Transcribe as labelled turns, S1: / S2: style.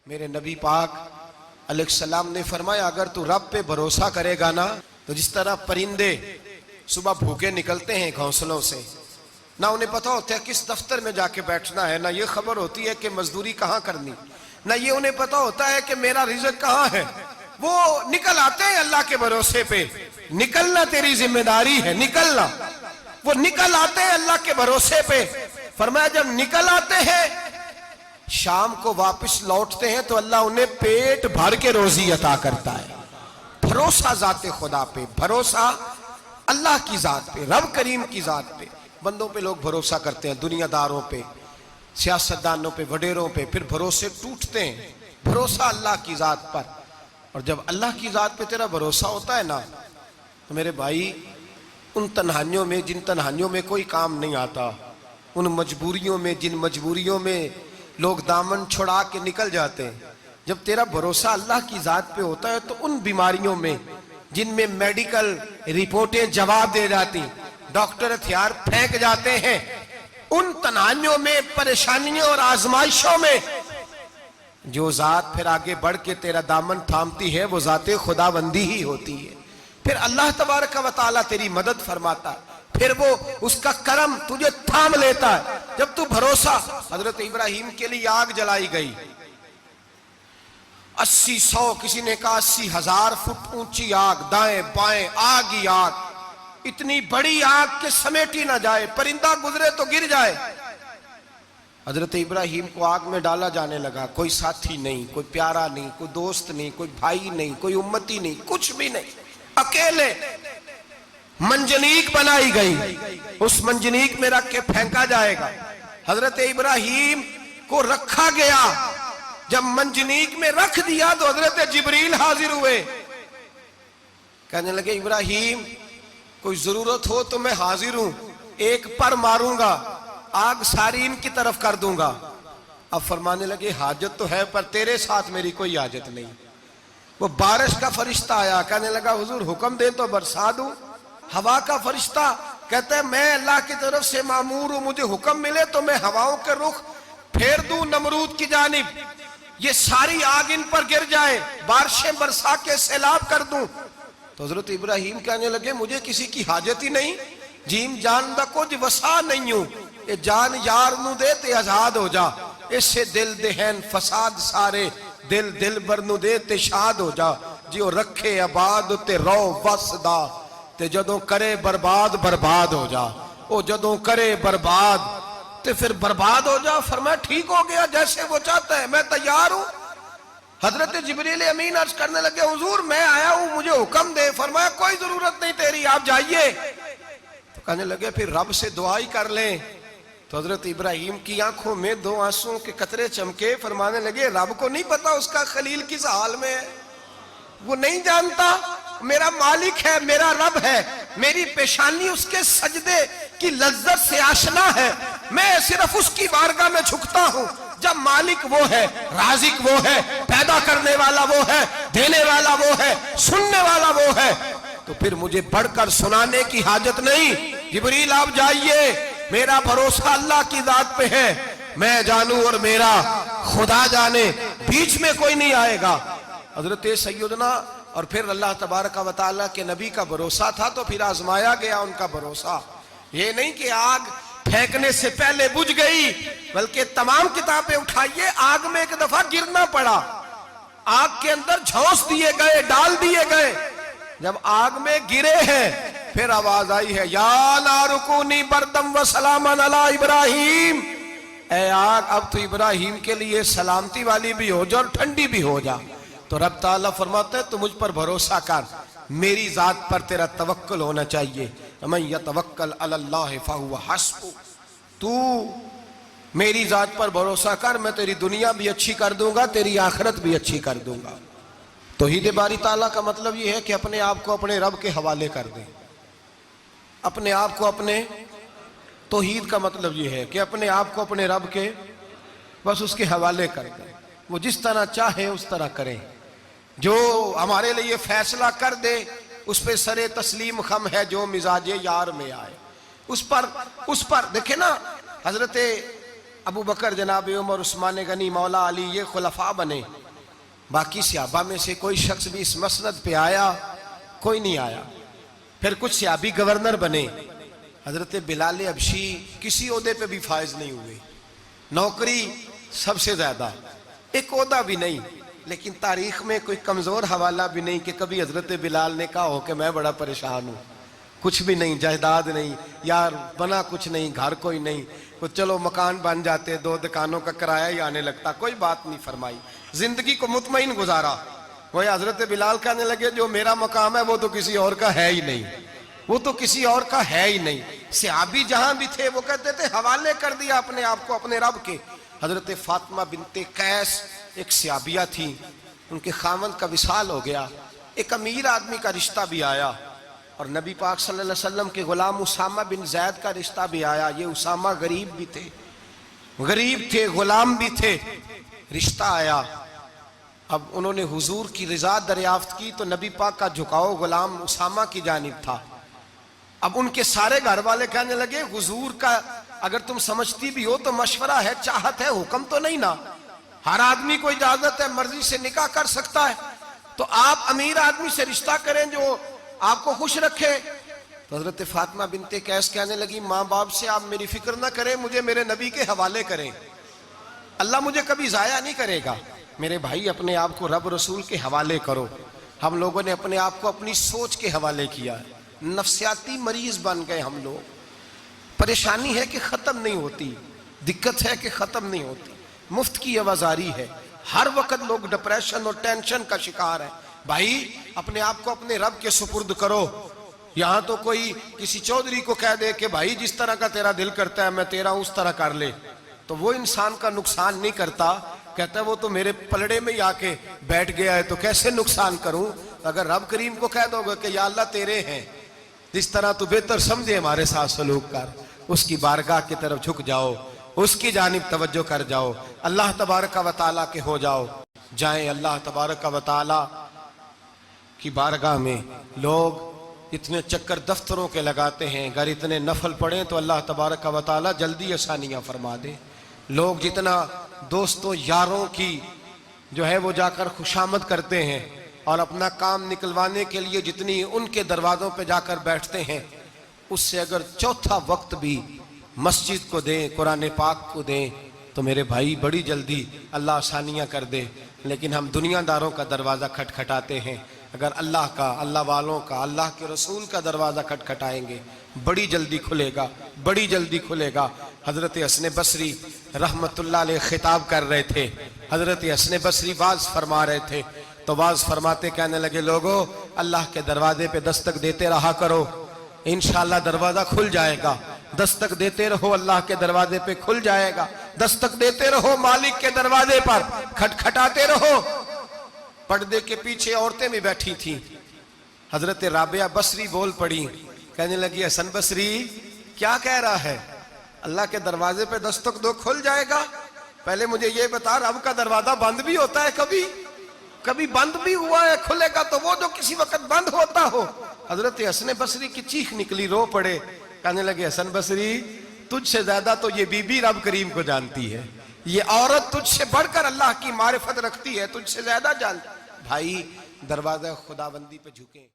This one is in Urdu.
S1: میرے نبی پاک علیہ السلام نے فرمایا اگر تو رب پہ بھروسہ کرے گا نا تو جس طرح پرندے صبح بھوکے نکلتے ہیں گھونسلوں سے، نہ انہیں پتہ ہوتا ہے کس دفتر میں جا کے بیٹھنا ہے، نہ یہ خبر ہوتی ہے کہ مزدوری کہاں کرنی، نہ یہ انہیں پتہ ہوتا ہے کہ میرا رزق کہاں ہے، وہ نکل آتے ہیں اللہ کے بھروسے پہ۔ نکلنا تیری ذمہ داری ہے، نکلنا۔ وہ نکل آتے ہیں اللہ کے بھروسے پہ۔ فرمایا جب نکل آتے ہیں شام کو واپس لوٹتے ہیں تو اللہ انہیں پیٹ بھر کے روزی عطا کرتا ہے۔ بھروسہ ذات خدا پہ، بھروسہ اللہ کی ذات پہ، رب کریم کی ذات پہ۔ بندوں پہ لوگ بھروسہ کرتے ہیں، دنیا داروں پہ، سیاستدانوں پہ، وڈیروں پہ، پھر بھروسے ٹوٹتے ہیں۔ بھروسہ اللہ کی ذات پر، اور جب اللہ کی ذات پہ تیرا بھروسہ ہوتا ہے نا تو میرے بھائی ان تنہائیوں میں جن تنہائیوں میں کوئی کام نہیں آتا، ان مجبوریوں میں جن مجبوریوں میں لوگ دامن چھڑا کے نکل جاتے ہیں، جب تیرا بھروسہ اللہ کی ذات پہ ہوتا ہے تو ان بیماریوں میں جن میں میڈیکل رپورٹیں جواب دے جاتی، ڈاکٹر ہتھیار پھینک جاتے ہیں، ان تنہائیوں میں، پریشانیوں اور آزمائشوں میں جو ذات پھر آگے بڑھ کے تیرا دامن تھامتی ہے وہ ذات خداوندی ہی ہوتی ہے۔ پھر اللہ تبارک و تعالیٰ تیری مدد فرماتا ہے، پھر وہ اس کا کرم تجھے تھام لیتا ہے جب تو بھروسہ۔ حضرت ابراہیم کے لیے آگ جلائی گئی، 80-100 کسی نے کہا 80,000 فٹ اونچی آگ، دائیں بائیں آگ ہی آگ، اتنی بڑی آگ کہ سمیٹی نہ جائے، پرندہ گزرے تو گر جائے۔ حضرت ابراہیم کو آگ میں ڈالا جانے لگا، کوئی ساتھی نہیں، کوئی پیارا نہیں، کوئی دوست نہیں، کوئی بھائی نہیں، کوئی امتی نہیں، کچھ بھی نہیں، اکیلے۔ منجنیق بنائی گئی، اس منجنیق میں رکھ کے پھینکا جائے گا۔ حضرت ابراہیم کو رکھا گیا، جب منجنیق میں رکھ دیا تو حضرت جبریل حاضر ہوئے، کہنے لگے ابراہیم کوئی ضرورت ہو تو میں حاضر ہوں، ایک پر ماروں گا آگ ساری ان کی طرف کر دوں گا۔ اب فرمانے لگے حاجت تو ہے پر تیرے ساتھ میری کوئی حاجت نہیں۔ وہ بارش کا فرشتہ آیا، کہنے لگا حضور حکم دے تو برسا دوں۔ ہوا کا فرشتہ کہتا ہے میں اللہ کی طرف سے مامور ہوں، مجھے حکم ملے تو میں ہواؤں کے رخ پھیر دوں نمرود کی جانب، یہ ساری آگ ان پر گر جائے، بارشیں برسا کے سیلاب کر دوں۔ تو حضرت ابراہیم کہنے لگے مجھے کسی کی حاجت ہی نہیں، جیم جان دا کچھ وسا نہیں ہوں، اے جان یار نو دے تے آزاد ہو جا، اس سے دل دہن فساد سارے، دل دل بر نو دے تے شاد ہو جا، جیو رکھے آباد تے رو وسدا، تے جدوں کرے برباد برباد ہو جا، او جدوں کرے برباد تے پھر برباد ہو جا۔ فرمایا ٹھیک ہو گیا جیسے وہ چاہتا ہے، میں تیار ہوں۔ حضرت جبریل امین عرض کرنے لگے حضور میں آیا ہوں مجھے حکم دے۔ فرمایا کوئی ضرورت نہیں تیری، آپ جائیے۔ تو کہنے لگے پھر رب سے دعا ہی کر لیں۔ تو حضرت ابراہیم کی آنکھوں میں 2 آنسوں کے قطرے چمکے، فرمانے لگے رب کو نہیں پتا اس کا خلیل کس حال میں ہے، وہ نہیں جانتا، میرا مالک ہے، میرا رب ہے، میری پیشانی اس کے سجدے کی لذت سے آشنا ہے، میں صرف اس کی بارگاہ میں جھکتا ہوں جب مالک وہ ہے، رازق وہ ہے، پیدا کرنے والا وہ ہے، دینے والا وہ ہے، سننے والا وہ ہے، تو پھر مجھے بڑھ کر سنانے کی حاجت نہیں۔ جبریل آپ جائیے، میرا بھروسہ اللہ کی ذات پہ ہے، میں جانوں اور میرا خدا جانے، بیچ میں کوئی نہیں آئے گا۔ حضرت سیدنا اور پھر اللہ تبارک و تعالیٰ کے نبی کا بھروسہ تھا تو پھر آزمایا گیا ان کا بھروسہ۔ یہ نہیں کہ آگ پھینکنے سے پہلے بجھ گئی، بلکہ تمام کتابیں اٹھائیے، آگ میں ایک دفعہ گرنا پڑا، آگ کے اندر جھونس دیے گئے، ڈال دیے گئے، جب آگ میں گرے ہیں پھر آواز آئی ہے یا نار کونی بردم و سلاما علی ابراہیم، اے آگ اب تو ابراہیم کے لیے سلامتی والی بھی ہو جا اور ٹھنڈی بھی ہو جا۔ تو رب تعالیٰ فرماتا ہے تو مجھ پر بھروسہ کر، میری ذات پر تیرا توکل ہونا چاہیے، من یتوکل علی اللہ فہو حسبہ، تو میری ذات پر بھروسہ کر، میں تیری دنیا بھی اچھی کر دوں گا، تیری آخرت بھی اچھی کر دوں گا۔ توحید باری تعالیٰ کا مطلب یہ ہے کہ اپنے آپ کو اپنے رب کے حوالے کر دیں، اپنے آپ کو اپنے، توحید کا مطلب یہ ہے کہ اپنے آپ کو اپنے رب کے بس اس کے حوالے کر دیں، وہ جس طرح چاہے اس طرح کریں، جو ہمارے لیے فیصلہ کر دے اس پہ سر تسلیم خم ہے، جو مزاج یار میں آئے اس پر دیکھیں نا، حضرت ابو بکر، جناب عمر، عثمان غنی، مولا علی، یہ خلفاء بنے، باقی صحابہ میں سے کوئی شخص بھی اس مسند پہ آیا؟ کوئی نہیں آیا۔ پھر کچھ صحابی گورنر بنے، حضرت بلال حبشی کسی عہدے پہ بھی فائز نہیں ہوئے، نوکری سب سے زیادہ، ایک عہدہ بھی نہیں، لیکن تاریخ میں کوئی کمزور حوالہ بھی نہیں کہ کبھی حضرت بلال نے کہا ہو کہ میں بڑا پریشان ہوں، کچھ بھی نہیں، جائیداد نہیں، یار بنا کچھ نہیں، گھر کوئی نہیں، کچھ چلو مکان بن جاتے، 2 دکانوں کا کرایہ ہی آنے لگتا، کوئی بات نہیں فرمائی، زندگی کو مطمئن گزارا۔ وہ حضرت بلال کہنے لگے جو میرا مقام ہے وہ تو کسی اور کا ہے ہی نہیں، وہ تو کسی اور کا ہے ہی نہیں۔ صحابی جہاں بھی تھے وہ کہتے تھے حوالے کر دیا اپنے آپ کو اپنے رب کے۔ حضرت فاطمہ بنت قیس ایک صحابیہ تھی، ان کے خاوند کا وصال ہو گیا، ایک امیر آدمی کا رشتہ بھی آیا، اور نبی پاک صلی اللہ علیہ وسلم کے غلام اسامہ بن زید کا رشتہ بھی آیا۔ یہ اسامہ غریب بھی تھے، غلام بھی تھے، رشتہ آیا۔ اب انہوں نے حضور کی رضا دریافت کی تو نبی پاک کا جھکاؤ غلام اسامہ کی جانب تھا۔ اب ان کے سارے گھر والے کہنے لگے حضور کا اگر تم سمجھتی بھی ہو تو مشورہ ہے، چاہت ہے، حکم تو نہیں نا، ہر آدمی کو اجازت ہے، مرضی سے نکاح کر سکتا ہے، تو آپ امیر آدمی سے رشتہ کریں جو آپ کو خوش رکھے۔ تو حضرت فاطمہ بنت قیس کہنے لگی ماں باپ سے آپ میری فکر نہ کریں، مجھے میرے نبی کے حوالے کریں، اللہ مجھے کبھی ضائع نہیں کرے گا۔ میرے بھائی اپنے آپ کو رب رسول کے حوالے کرو۔ ہم لوگوں نے اپنے آپ کو اپنی سوچ کے حوالے کیا ہے، نفسیاتی مریض بن گئے ہم لوگ۔ پریشانی ہے کہ ختم نہیں ہوتی، دقت ہے کہ ختم نہیں ہوتی، مفت کی آوازاری ہے، ہر وقت لوگ ڈپریشن اور ٹینشن کا شکار ہیں۔ بھائی اپنے آپ کو اپنے رب کے سپرد کرو۔ یہاں تو کوئی کسی چودھری کو کہہ دے کہ بھائی جس طرح کا تیرا دل کرتا ہے میں تیرا اس طرح کر لے، تو وہ انسان کا نقصان نہیں کرتا، کہتا ہے وہ تو میرے پلڑے میں ہی آ کے بیٹھ گیا ہے تو کیسے نقصان کروں۔ اگر رب کریم کو کہہ دو گے کہ یا اللہ تیرے ہیں، جس طرح تو بہتر سمجھے ہمارے ساتھ سلوک کر، اس کی بارگاہ کی طرف جھک جاؤ، اس کی جانب توجہ کر جاؤ، اللہ تبارک و تعالیٰ کے ہو جاؤ۔ جائیں اللہ تبارک و تعالیٰ کی بارگاہ میں۔ لوگ اتنے چکر دفتروں کے لگاتے ہیں، اگر اتنے نفل پڑھیں تو اللہ تبارک و تعالیٰ جلدی آسانیاں فرما دے۔ لوگ جتنا دوستوں یاروں کی جو ہے وہ جا کر خوشامد کرتے ہیں اور اپنا کام نکلوانے کے لیے جتنی ان کے دروازوں پہ جا کر بیٹھتے ہیں، اس سے اگر چوتھا وقت بھی مسجد کو دیں، قرآن پاک کو دیں، تو میرے بھائی بڑی جلدی اللہ آسانیاں کر دے۔ لیکن ہم دنیا داروں کا دروازہ کھٹکھٹاتے ہیں، اگر اللہ کا، اللہ والوں کا، اللہ کے رسول کا دروازہ کھٹکھٹائیں گے بڑی جلدی کھلے گا، بڑی جلدی کھلے گا۔ حضرت حسن بصری رحمت اللہ علیہ خطاب کر رہے تھے، حضرت حسن بصری واعظ فرما رہے تھے، تو واعظ فرماتے کہنے لگے لوگو اللہ کے دروازے پہ دستک دیتے رہا کرو، انشاءاللہ دروازہ کھل جائے گا۔ دستک دیتے رہو، اللہ کے دروازے پہ کھل جائے گا۔ دستک دیتے رہو مالک کے دروازے پر، کھٹکھٹاتے رہو۔ پردے کے پیچھے عورتیں بھی بیٹھی تھیں، حضرت رابعہ بصری بول پڑی، کہنے لگی حسن بصری کیا کہہ رہا ہے؟ اللہ کے دروازے پہ دستک دو کھل جائے گا؟ پہلے مجھے یہ بتا رب کا دروازہ بند بھی ہوتا ہے کبھی بند بھی ہوا ہے، کھلے گا تو وہ جو کسی وقت بند ہوتا ہو۔ حضرت حسن بصری کی چیخ نکلی، رو پڑے، کہنے لگے حسن بصری تجھ سے زیادہ تو یہ بی بی رب کریم کو جانتی ہے، یہ عورت تجھ سے بڑھ کر اللہ کی معرفت رکھتی ہے، تجھ سے زیادہ جانتی۔ بھائی دروازہ خدا بندی پہ جھکیں۔